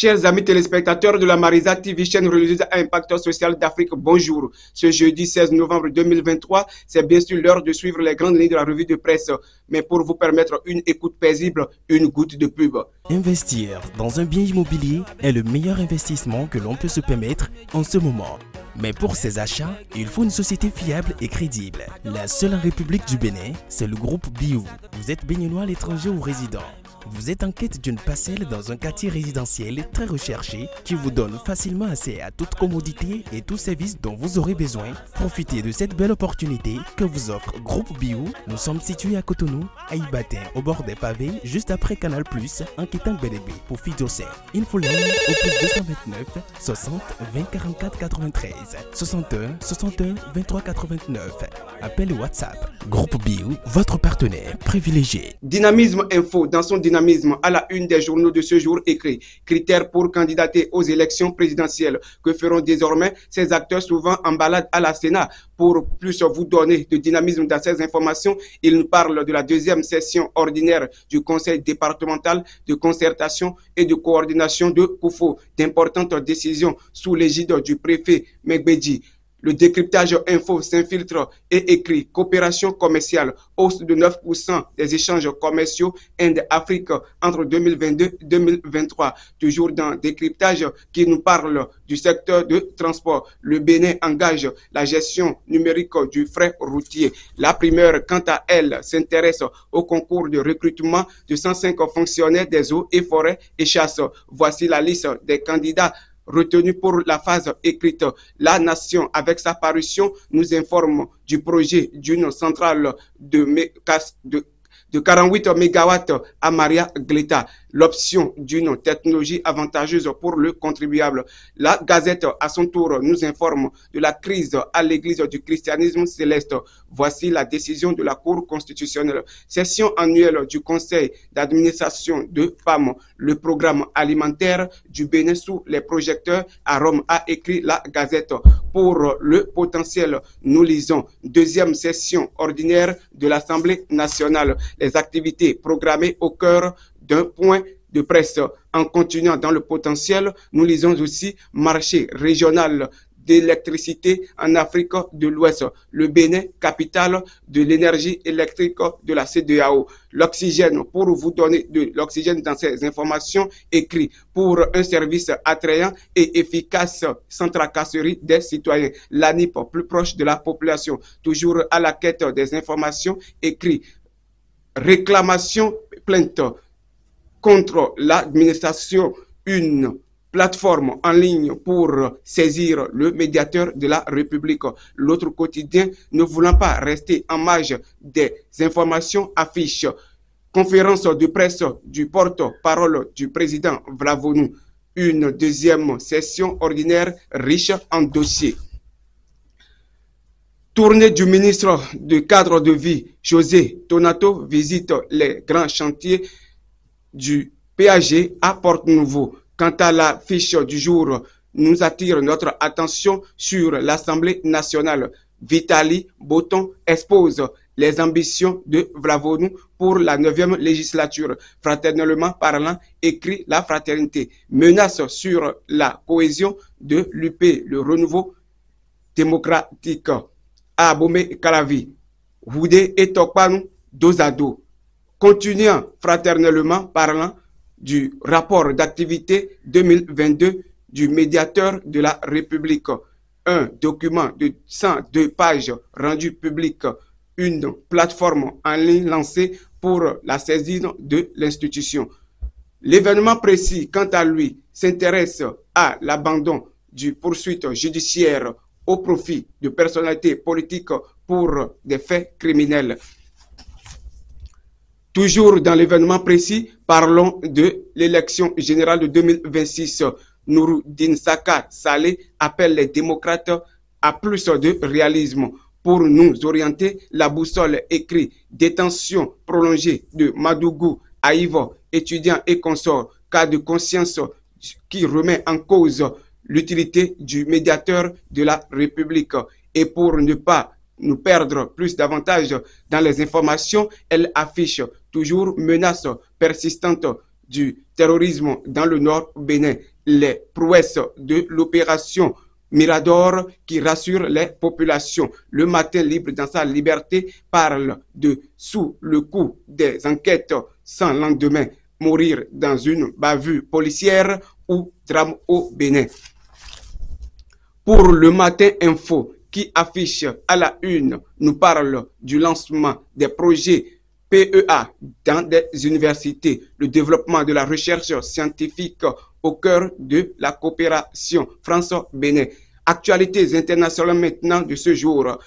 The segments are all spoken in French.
Chers amis téléspectateurs de la Marisa TV, chaîne religieuse à impact social d'Afrique, bonjour. Ce jeudi 16 novembre 2023, c'est bien sûr l'heure de suivre les grandes lignes de la revue de presse. Mais pour vous permettre une écoute paisible, une goutte de pub. Investir dans un bien immobilier est le meilleur investissement que l'on peut se permettre en ce moment. Mais pour ces achats, il faut une société fiable et crédible. La seule en République du Bénin, c'est le groupe Biou. Vous êtes béninois à l'étranger ou résident. Vous êtes en quête d'une parcelle dans un quartier résidentiel très recherché qui vous donne facilement accès à toute commodité et tout service dont vous aurez besoin. Profitez de cette belle opportunité que vous offre Groupe Biou. Nous sommes situés à Cotonou, à Ibatin, au bord des pavés, juste après Canal+, en quittant Bédébé pour Fidjosé. Infoline au plus 229 60 20 44 93 61 61 23 89. Appel WhatsApp. Groupe Biou, votre partenaire privilégié. Dynamisme Info, dans son dynamisme, à la une des journaux de ce jour écrit critères pour candidater aux élections présidentielles. Que feront désormais ces acteurs souvent en balade à la Sénat? Pour plus vous donner de dynamisme dans ces informations, il nous parle de la deuxième session ordinaire du Conseil départemental de concertation et de coordination de Koufo. D'importantes décisions sous l'égide du préfet Megbedji. Le décryptage info s'infiltre et écrit coopération commerciale, hausse de 9% des échanges commerciaux Inde-Afrique entre 2022 et 2023. Toujours dans décryptage qui nous parle du secteur de transport. Le Bénin engage la gestion numérique du fret routier. La primeur, quant à elle, s'intéresse au concours de recrutement de 105 fonctionnaires des eaux et forêts et chasse. Voici la liste des candidats retenu pour la phase écrite. La Nation, avec sa parution, nous informe du projet d'une centrale de 48 MW à Maria Gleta, l'option d'une technologie avantageuse pour le contribuable. La Gazette, à son tour, nous informe de la crise à l'église du christianisme céleste. Voici la décision de la Cour constitutionnelle. Session annuelle du Conseil d'administration de PAM. Le programme alimentaire du Bénin sous les projecteurs à Rome, a écrit la Gazette. Pour le potentiel, nous lisons deuxième session ordinaire de l'Assemblée nationale. Les activités programmées au cœur d'un point de presse. En continuant dans le potentiel, nous lisons aussi marché régional d'électricité en Afrique de l'Ouest. Le Bénin, capitale de l'énergie électrique de la CEDEAO. L'oxygène, pour vous donner de l'oxygène dans ces informations, écrit pour un service attrayant et efficace sans tracasserie des citoyens. L'ANIP, plus proche de la population. Toujours à la quête des informations, écrit réclamation, plainte contre l'administration, une plateforme en ligne pour saisir le médiateur de la République. L'autre quotidien, ne voulant pas rester en marge des informations, affiche conférence de presse du porte-parole du président Vlavonu. Une deuxième session ordinaire riche en dossiers. Tournée du ministre du cadre de vie, José Tonato, visite les grands chantiers du PAG à Porte-Nouveau. Quant à la fiche du jour, nous attire notre attention sur l'Assemblée nationale. Vitali Boton expose les ambitions de Vlavonu pour la 9e législature. Fraternellement parlant, écrit la fraternité. Menace sur la cohésion de l'UP, le renouveau démocratique. Abomey Kalavi, Houdé et Tokpanou, dos à dos. Continuant fraternellement parlant du rapport d'activité 2022 du médiateur de la République. Un document de 102 pages rendu public, une plateforme en ligne lancée pour la saisine de l'institution. L'événement précis, quant à lui, s'intéresse à l'abandon du poursuite judiciaire au profit de personnalités politiques pour des faits criminels. Toujours dans l'événement précis, parlons de l'élection générale de 2026. Nouroudine Saka Saleh appelle les démocrates à plus de réalisme. Pour nous orienter, la boussole écrit détention prolongée de Madougou Aïvo, étudiant et consort, cas de conscience qui remet en cause l'utilité du médiateur de la République. Et pour ne pas nous perdre plus davantage dans les informations, elle affiche toujours menace persistante du terrorisme dans le nord Bénin, les prouesses de l'opération Mirador qui rassure les populations. Le Matin libre dans sa liberté parle de sous le coup des enquêtes sans lendemain, mourir dans une bavure policière ou drame au Bénin. Pour le Matin Info qui affiche à la une, nous parle du lancement des projets PEA dans des universités, le développement de la recherche scientifique au cœur de la coopération France-Bénin. Actualités internationales maintenant de ce jour.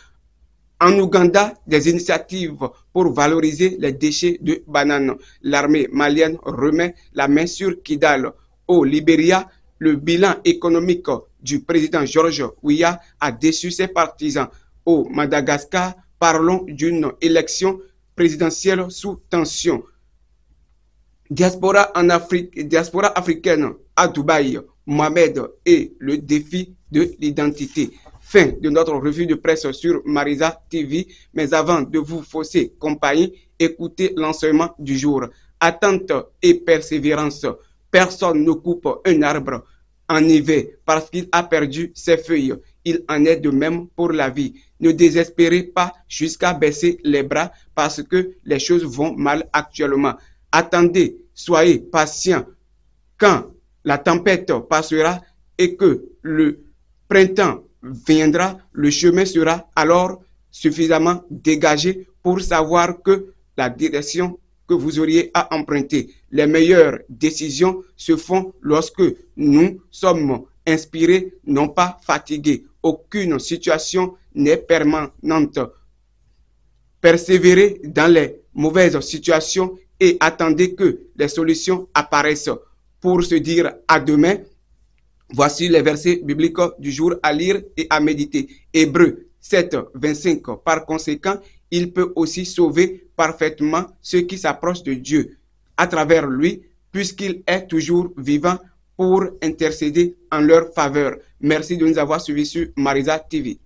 En Ouganda, des initiatives pour valoriser les déchets de bananes. L'armée malienne remet la main sur Kidal. Au Libéria, le bilan économique du président George Weah a déçu ses partisans. Au Madagascar, parlons d'une élection présidentielle sous tension. Diaspora en Afrique, diaspora africaine à Dubaï, Mohamed et le défi de l'identité. Fin de notre revue de presse sur Marisa TV. Mais avant de vous fausser compagnie, écoutez l'enseignement du jour. Attente et persévérance. Personne ne coupe un arbre en hiver parce qu'il a perdu ses feuilles. Il en est de même pour la vie. Ne désespérez pas jusqu'à baisser les bras parce que les choses vont mal actuellement. Attendez, soyez patients. Quand la tempête passera et que le printemps viendra, le chemin sera alors suffisamment dégagé pour savoir que la direction que vous auriez à emprunter. Les meilleures décisions se font lorsque nous sommes inspirés, non pas fatigués. Aucune situation n'est permanente. Persévérez dans les mauvaises situations et attendez que les solutions apparaissent. Pour se dire à demain, voici les versets bibliques du jour à lire et à méditer. Hébreux 7, 25. Par conséquent, il peut aussi sauver parfaitement ceux qui s'approchent de Dieu à travers lui, puisqu'il est toujours vivant pour intercéder en leur faveur. Merci de nous avoir suivis sur Marisa TV.